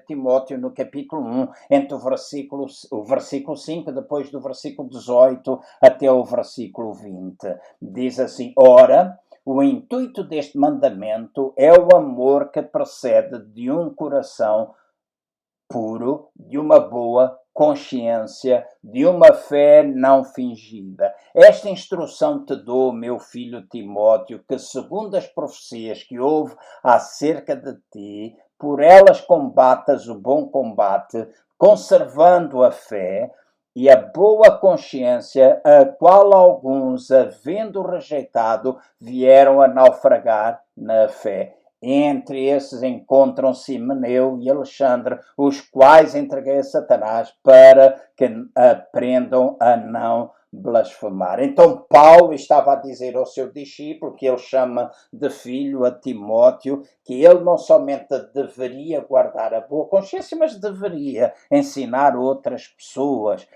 Timóteo, no capítulo 1, entre o versículo 5, depois do versículo 18 até o versículo 20. Diz assim: ora, o intuito deste mandamento é o amor que procede de um coração puro, de uma boa consciência, de uma fé não fingida. Esta instrução te dou, meu filho Timóteo, que segundo as profecias que houve acerca de ti, por elas combatas o bom combate, conservando a fé e a boa consciência, a qual alguns, havendo rejeitado, vieram a naufragar na fé. Entre esses encontram-se Himeneu e Alexandre, os quais entreguei a Satanás para que aprendam a não blasfemar. Então Paulo estava a dizer ao seu discípulo, que ele chama de filho, a Timóteo, que ele não somente deveria guardar a boa consciência, mas deveria ensinar outras pessoas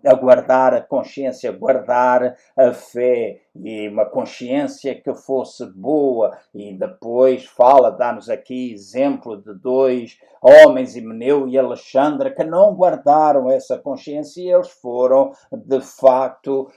a guardar a consciência, guardar a fé, e uma consciência que fosse boa. E depois dá-nos aqui exemplo de dois homens, Himeneu e Alexandre, que não guardaram essa consciência, e eles foram de facto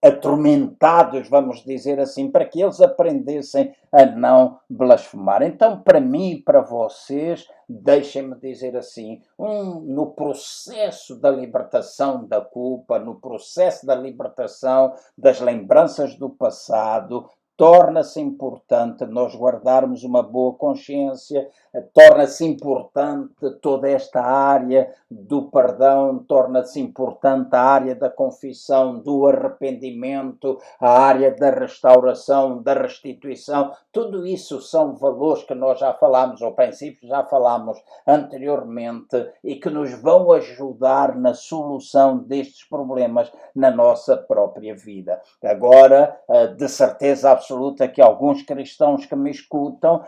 atormentados, vamos dizer assim, para que eles aprendessem a não blasfemar. Então, para mim e para vocês, deixem-me dizer assim, no processo da libertação da culpa, no processo da libertação das lembranças do passado, torna-se importante nós guardarmos uma boa consciência, torna-se importante toda esta área do perdão, torna-se importante a área da confissão, do arrependimento, a área da restauração, da restituição. Tudo isso são valores que nós já falámos, ou princípios já falámos anteriormente, e que nos vão ajudar na solução destes problemas na nossa própria vida. Agora, de certeza absoluta que alguns cristãos que me escutam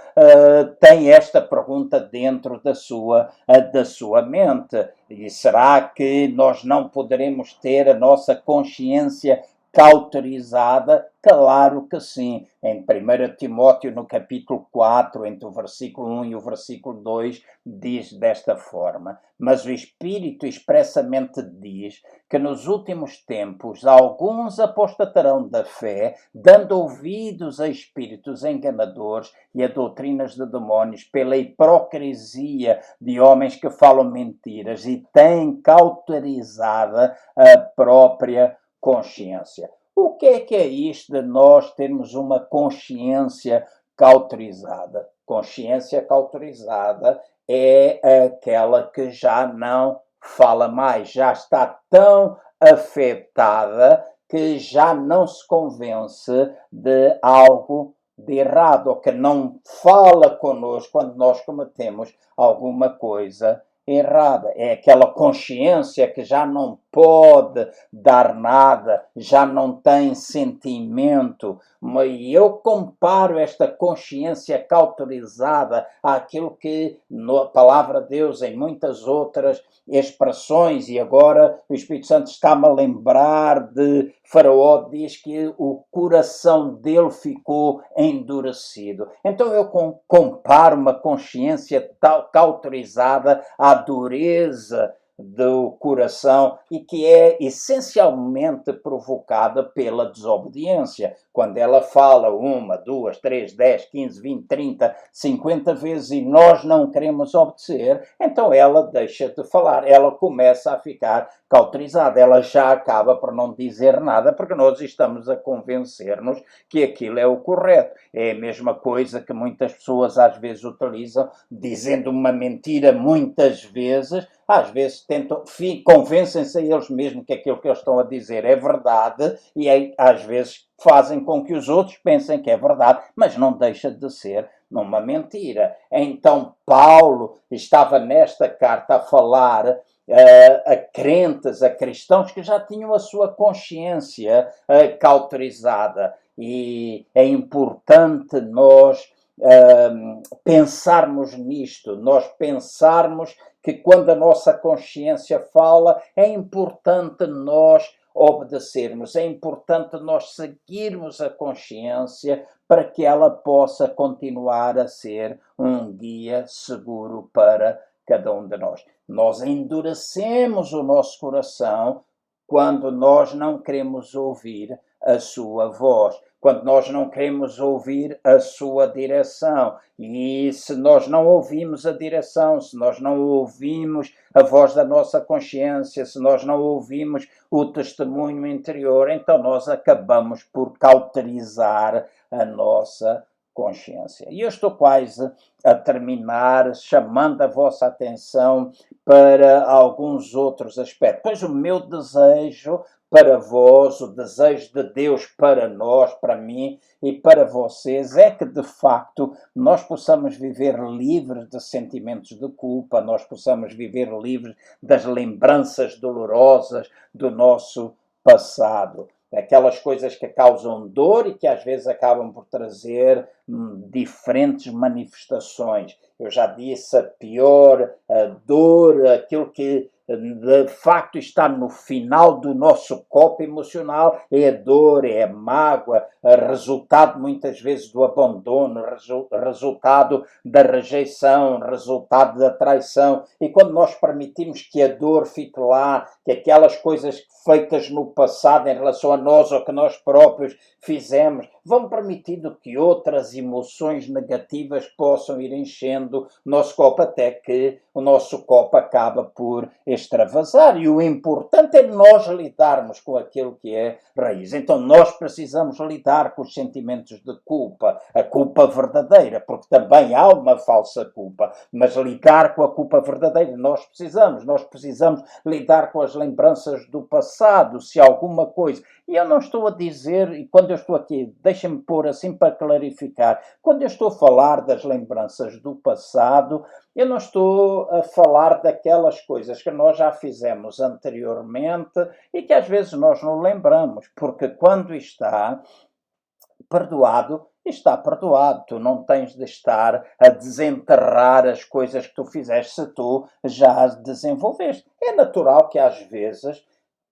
têm esta pergunta dentro da sua mente: e será que nós não poderemos ter a nossa consciência cauterizada? Claro que sim. Em 1 Timóteo, no capítulo 4, entre o versículo 1 e o versículo 2, diz desta forma: mas o Espírito expressamente diz que nos últimos tempos alguns apostatarão da fé, dando ouvidos a espíritos enganadores e a doutrinas de demónios, pela hipocrisia de homens que falam mentiras e têm cauterizada a própria consciência. O que é isto de nós termos uma consciência cauterizada? Consciência cauterizada é aquela que já não fala mais, já está tão afetada que já não se convence de algo de errado, ou que não fala connosco quando nós cometemos alguma coisa errada. É aquela consciência que já não pode dar nada, já não tem sentimento. E eu comparo esta consciência cauterizada àquilo que na palavra de Deus, em muitas outras expressões, e agora o Espírito Santo está-me a lembrar de Faraó, diz que o coração dele ficou endurecido. Então eu comparo uma consciência cauterizada à dureza do coração e que é essencialmente provocada pela desobediência. Quando ela fala 1, 2, 3, 10, 15, 20, 30, 50 vezes e nós não queremos obedecer, então ela deixa de falar, ela começa a ficar cauterizada, ela já acaba por não dizer nada porque nós estamos a convencer-nos que aquilo é o correto. É a mesma coisa que muitas pessoas às vezes utilizam, dizendo uma mentira muitas vezes, às vezes tentam, convencem-se a eles mesmos que aquilo que eles estão a dizer é verdade e às vezes fazem com que os outros pensem que é verdade, mas não deixa de ser uma mentira. Então Paulo estava nesta carta a falar a crentes, a cristãos que já tinham a sua consciência cauterizada. E é importante nós pensarmos nisto, nós pensarmos que quando a nossa consciência fala, é importante nós obedecermos, é importante nós seguirmos a consciência para que ela possa continuar a ser um guia seguro para cada um de nós. Nós endurecemos o nosso coração quando nós não queremos ouvir a sua voz, quando nós não queremos ouvir a sua direção. E se nós não ouvimos a direção, se nós não ouvimos a voz da nossa consciência, se nós não ouvimos o testemunho interior, então nós acabamos por cauterizar a nossa consciência. E eu estou quase a terminar chamando a vossa atenção para alguns outros aspectos. Pois o meu desejo para vós, o desejo de Deus para nós, para mim e para vocês, é que de facto nós possamos viver livres de sentimentos de culpa, nós possamos viver livres das lembranças dolorosas do nosso passado. Aquelas coisas que causam dor e que às vezes acabam por trazer diferentes manifestações. Eu já disse, a pior a dor, aquilo que de facto está no final do nosso copo emocional, é a dor, é a mágoa, resultado muitas vezes do abandono, resultado da rejeição, resultado da traição. E quando nós permitimos que a dor fique lá, que aquelas coisas feitas no passado em relação a nós ou que nós próprios fizemos, vão permitindo que outras emoções negativas possam ir enchendo o nosso copo até que o nosso copo acaba por extravasar. E o importante é nós lidarmos com aquilo que é raiz. Então nós precisamos lidar com os sentimentos de culpa, a culpa verdadeira, porque também há uma falsa culpa, mas lidar com a culpa verdadeira nós precisamos lidar com as lembranças do passado, se alguma coisa. E eu não estou a dizer, e quando eu estou aqui, deixem-me pôr assim para clarificar, quando eu estou a falar das lembranças do passado, eu não estou a falar daquelas coisas que nós já fizemos anteriormente e que às vezes nós não lembramos, porque quando está perdoado, está perdoado. Tu não tens de estar a desenterrar as coisas que tu fizeste se tu já as desenvolveste. É natural que às vezes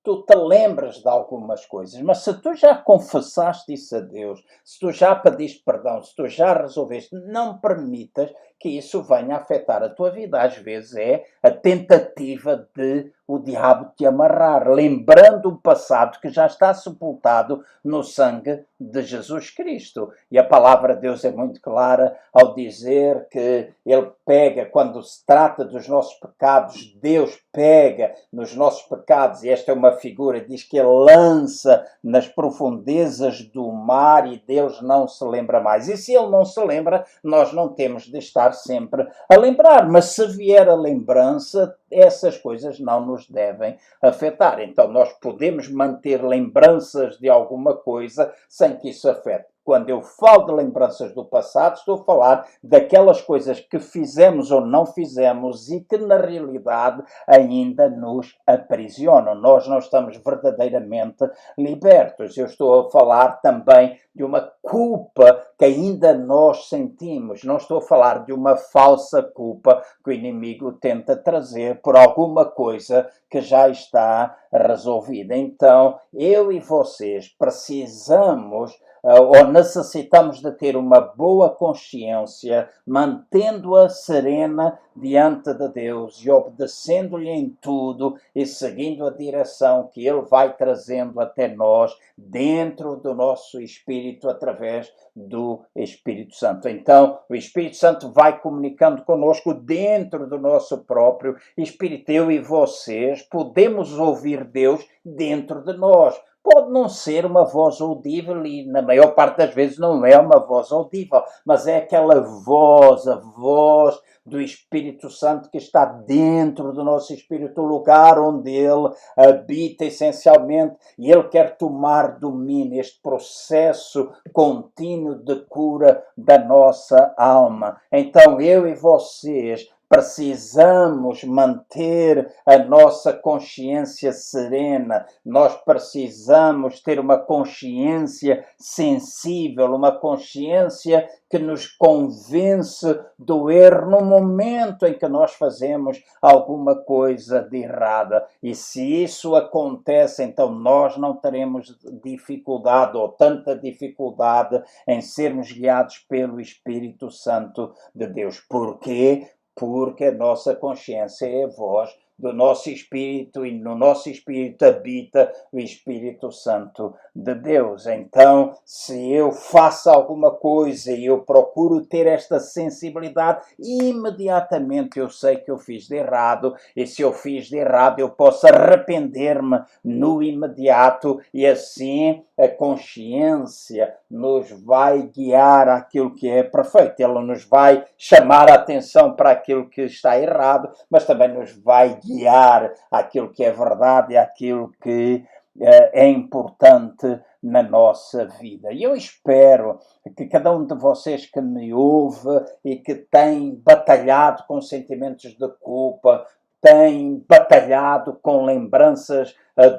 tu te lembras de algumas coisas, mas se tu já confessaste isso a Deus, se tu já pediste perdão, se tu já resolveste, não permitas que isso venha a afetar a tua vida. Às vezes é a tentativa de o diabo te amarrar, lembrando o passado que já está sepultado no sangue de Jesus Cristo. E a palavra de Deus é muito clara ao dizer que Ele pega, quando se trata dos nossos pecados, Deus pega nos nossos pecados, e esta é uma figura, diz que Ele lança nas profundezas do mar e Deus não se lembra mais. E se Ele não se lembra, nós não temos de estar sempre a lembrar. Mas se vier a lembrança, essas coisas não nos devem afetar. Então nós podemos manter lembranças de alguma coisa sem que isso afete. Quando eu falo de lembranças do passado, estou a falar daquelas coisas que fizemos ou não fizemos e que, na realidade, ainda nos aprisionam. Nós não estamos verdadeiramente libertos. Eu estou a falar também de uma culpa que ainda nós sentimos. Não estou a falar de uma falsa culpa que o inimigo tenta trazer por alguma coisa que já está resolvida. Então, eu e vocês precisamos ou necessitamos de ter uma boa consciência, mantendo-a serena diante de Deus e obedecendo-lhe em tudo e seguindo a direção que Ele vai trazendo até nós, dentro do nosso espírito, através do Espírito Santo. Então, o Espírito Santo vai comunicando conosco dentro do nosso próprio espírito. Eu e vocês podemos ouvir Deus dentro de nós. Pode não ser uma voz audível e, na maior parte das vezes, não é uma voz audível, mas é aquela voz, a voz do Espírito Santo que está dentro do nosso espírito, o lugar onde Ele habita essencialmente, e Ele quer tomar domínio, este processo contínuo de cura da nossa alma. Então, eu e vocês precisamos manter a nossa consciência serena, nós precisamos ter uma consciência sensível, uma consciência que nos convence do erro no momento em que nós fazemos alguma coisa de errada. E se isso acontece, então nós não teremos dificuldade ou tanta dificuldade em sermos guiados pelo Espírito Santo de Deus. Porquê? Porque a nossa consciência é a voz do nosso espírito e no nosso espírito habita o Espírito Santo de Deus. Então, se eu faço alguma coisa e eu procuro ter esta sensibilidade, imediatamente eu sei que eu fiz de errado, e se eu fiz de errado eu posso arrepender-me no imediato, e assim a consciência nos vai guiar àquilo que é perfeito. Ela nos vai chamar a atenção para aquilo que está errado, mas também nos vai guiar àquilo que é verdade e àquilo que é importante na nossa vida. E eu espero que cada um de vocês que me ouve e que tem batalhado com sentimentos de culpa, tem batalhado com lembranças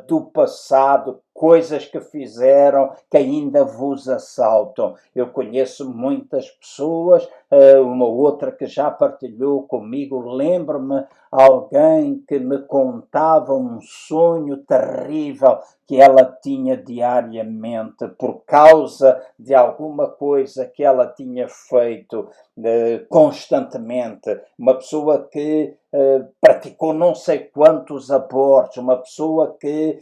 do passado, coisas que fizeram que ainda vos assaltam. Eu conheço muitas pessoas, uma outra que já partilhou comigo, lembro-me alguém que me contava um sonho terrível que ela tinha diariamente por causa de alguma coisa que ela tinha feito constantemente. Uma pessoa que praticou não sei quantos abortos, uma pessoa que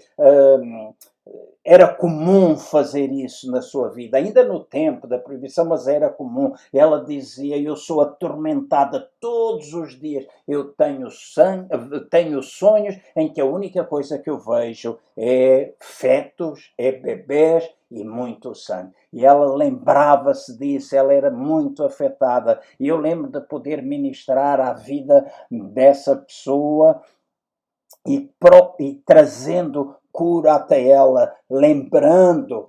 era comum fazer isso na sua vida, ainda no tempo da proibição, mas era comum. Ela dizia: eu sou atormentada todos os dias, eu tenho sonhos em que a única coisa que eu vejo é fetos, é bebés e muito sangue. E ela lembrava-se disso, ela era muito afetada. E eu lembro de poder ministrar à vida dessa pessoa e trazendo cura até ela, lembrando,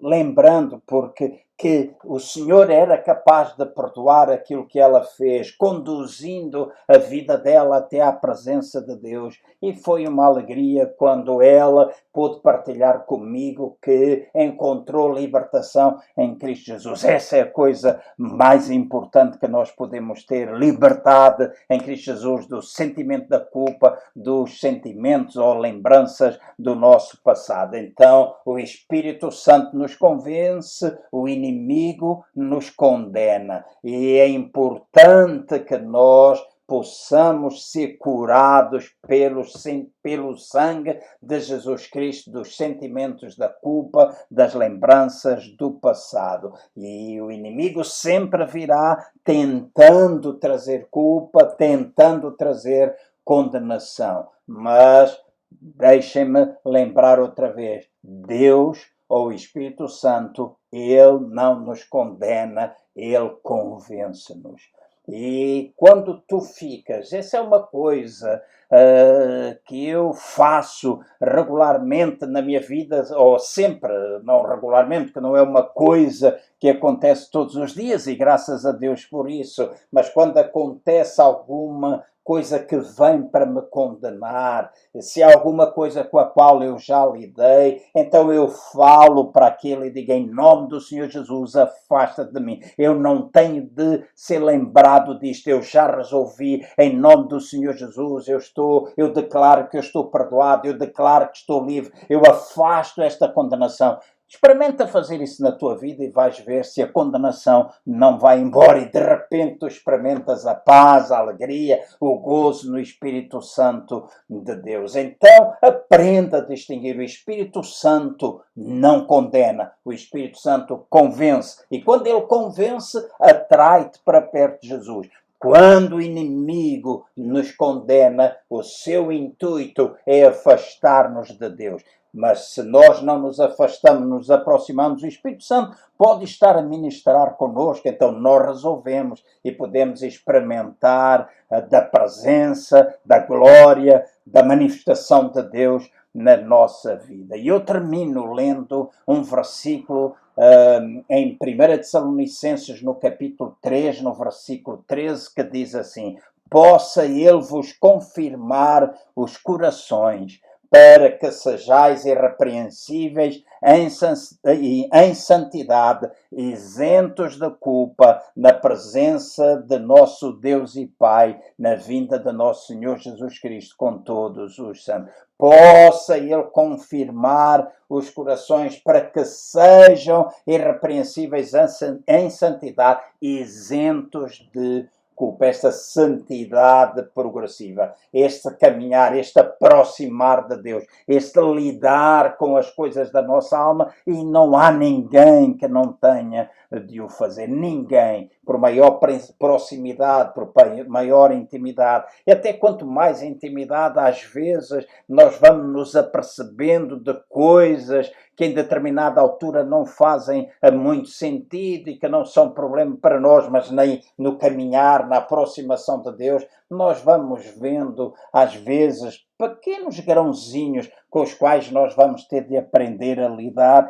porque que o Senhor era capaz de perdoar aquilo que ela fez, conduzindo a vida dela até à presença de Deus. E foi uma alegria quando ela pôde partilhar comigo que encontrou libertação em Cristo Jesus. Essa é a coisa mais importante que nós podemos ter, liberdade em Cristo Jesus do sentimento da culpa, dos sentimentos ou lembranças do nosso passado. Então, o Espírito Santo nos convence, o inimigo nos condena. E é importante que nós possamos ser curados pelo sangue de Jesus Cristo, dos sentimentos da culpa, das lembranças do passado. E o inimigo sempre virá tentando trazer culpa, tentando trazer condenação. Mas deixem-me lembrar outra vez, Deus, ou o Espírito Santo, ele não nos condena, ele convence-nos. E quando tu ficas, essa é uma coisa que eu faço regularmente na minha vida, ou sempre, não regularmente, porque não é uma coisa que acontece todos os dias, e graças a Deus por isso, mas quando acontece alguma coisa que vem para me condenar, se há alguma coisa com a qual eu já lidei, então eu falo para aquele e digo, em nome do Senhor Jesus, afasta de mim. Eu não tenho de ser lembrado disto, eu já resolvi, em nome do Senhor Jesus, eu declaro que eu estou perdoado, eu declaro que estou livre, eu afasto esta condenação. Experimenta fazer isso na tua vida e vais ver se a condenação não vai embora e de repente tu experimentas a paz, a alegria, o gozo no Espírito Santo de Deus. Então, aprenda a distinguir. O Espírito Santo não condena, o Espírito Santo convence. E quando ele convence, atrai-te para perto de Jesus. Quando o inimigo nos condena, o seu intuito é afastar-nos de Deus. Mas se nós não nos afastamos, nos aproximamos, o Espírito Santo pode estar a ministrar connosco, então nós resolvemos e podemos experimentar da presença, da glória, da manifestação de Deus na nossa vida. E eu termino lendo um versículo em 1 Tessalonicenses, no capítulo 3, no versículo 13, que diz assim: possa ele vos confirmar os corações, para que sejais irrepreensíveis em santidade, isentos de culpa, na presença de nosso Deus e Pai, na vinda de nosso Senhor Jesus Cristo com todos os santos. Possa ele confirmar os corações para que sejam irrepreensíveis em santidade, isentos de culpa, esta santidade progressiva, este caminhar, este aproximar de Deus, este lidar com as coisas da nossa alma, e não há ninguém que não tenha de o fazer. Ninguém, por maior proximidade, por maior intimidade. E até quanto mais intimidade, às vezes, nós vamos nos apercebendo de coisas que em determinada altura não fazem muito sentido e que não são problema para nós, mas nem no caminhar, na aproximação de Deus, nós vamos vendo, às vezes, pequenos grãozinhos com os quais nós vamos ter de aprender a lidar,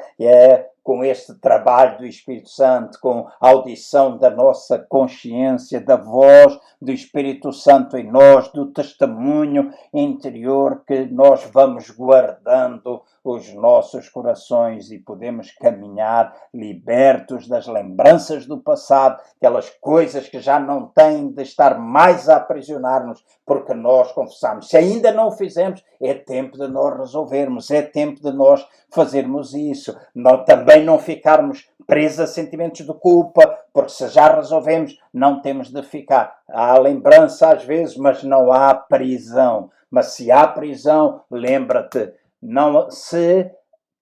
com este trabalho do Espírito Santo, com a audição da nossa consciência, da voz do Espírito Santo em nós, do testemunho interior que nós vamos guardando os nossos corações e podemos caminhar libertos das lembranças do passado, aquelas coisas que já não têm de estar mais a aprisionar-nos, porque nós confessamos. Se ainda não o fizemos, é tempo de nós resolvermos, é tempo de nós fazermos isso. Nós também não ficarmos presos a sentimentos de culpa, porque se já resolvemos, não temos de ficar. Há lembrança às vezes, mas não há prisão. Mas se há prisão, lembra-te, não se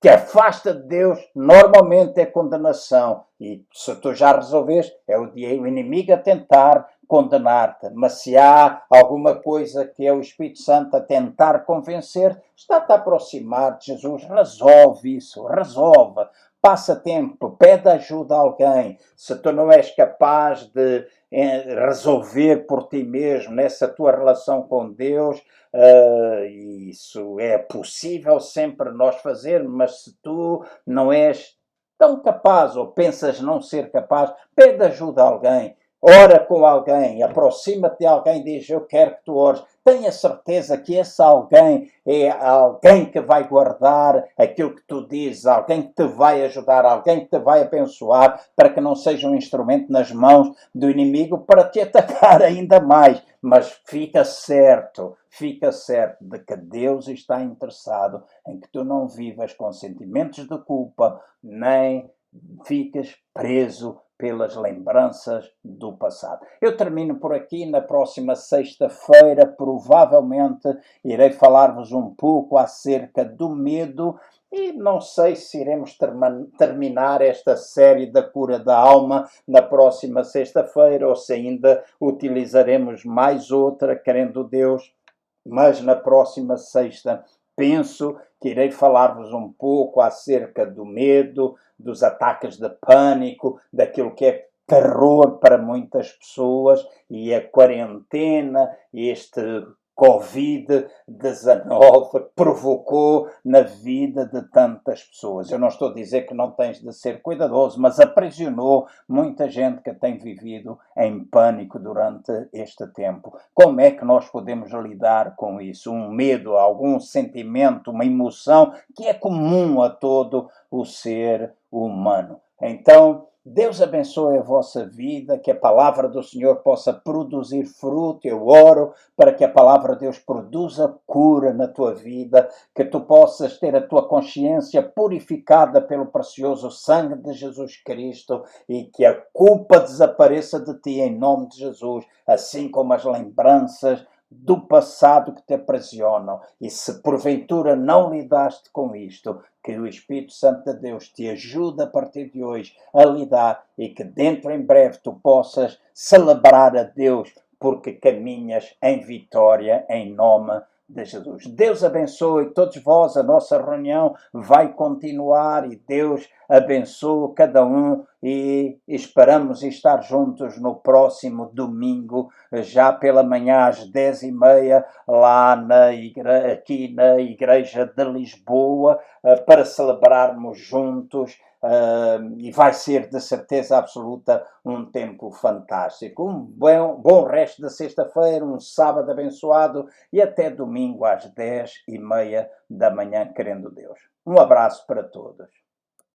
te afasta de Deus, normalmente é condenação. E se tu já resolveste, é o inimigo a tentar condenar-te. Mas se há alguma coisa que é o Espírito Santo a tentar convencer, está-te a aproximar de Jesus. Resolve isso, resolve. Passa tempo, pede ajuda a alguém. Se tu não és capaz de resolver por ti mesmo nessa tua relação com Deus, isso é possível sempre nós fazer, mas se tu não és tão capaz ou pensas não ser capaz, pede ajuda a alguém. Ora com alguém, aproxima-te de alguém, diz: eu quero que tu ores. Tenha certeza que esse alguém é alguém que vai guardar aquilo que tu dizes, alguém que te vai ajudar, alguém que te vai abençoar, para que não seja um instrumento nas mãos do inimigo para te atacar ainda mais. Mas fica certo de que Deus está interessado em que tu não vivas com sentimentos de culpa, nem fiques preso pelas lembranças do passado. Eu termino por aqui. Na próxima sexta-feira, provavelmente, irei falar-vos um pouco acerca do medo e não sei se iremos terminar esta série da cura da alma na próxima sexta-feira ou se ainda utilizaremos mais outra, querendo Deus, mas na próxima sexta penso que irei falar-vos um pouco acerca do medo, dos ataques de pânico, daquilo que é terror para muitas pessoas, e a quarentena, este Covid-19 provocou na vida de tantas pessoas. Eu não estou a dizer que não tens de ser cuidadoso, mas aprisionou muita gente que tem vivido em pânico durante este tempo. Como é que nós podemos lidar com isso? Um medo, algum sentimento, uma emoção que é comum a todo o ser humano. Então, Deus abençoe a vossa vida, que a palavra do Senhor possa produzir fruto. Eu oro para que a palavra de Deus produza cura na tua vida, que tu possas ter a tua consciência purificada pelo precioso sangue de Jesus Cristo e que a culpa desapareça de ti em nome de Jesus, assim como as lembranças do passado que te aprisionam. E se porventura não lidaste com isto, que o Espírito Santo de Deus te ajude a partir de hoje a lidar e que dentro em breve tu possas celebrar a Deus porque caminhas em vitória em nome de Jesus. Deus abençoe todos vós. A nossa reunião vai continuar e Deus abençoe cada um e esperamos estar juntos no próximo domingo, já pela manhã às 10h30, lá aqui na Igreja de Lisboa, para celebrarmos juntos. E vai ser de certeza absoluta um tempo fantástico. Um bom resto de sexta-feira, um sábado abençoado e até domingo às 10h30 da manhã, querendo Deus. Um abraço para todos.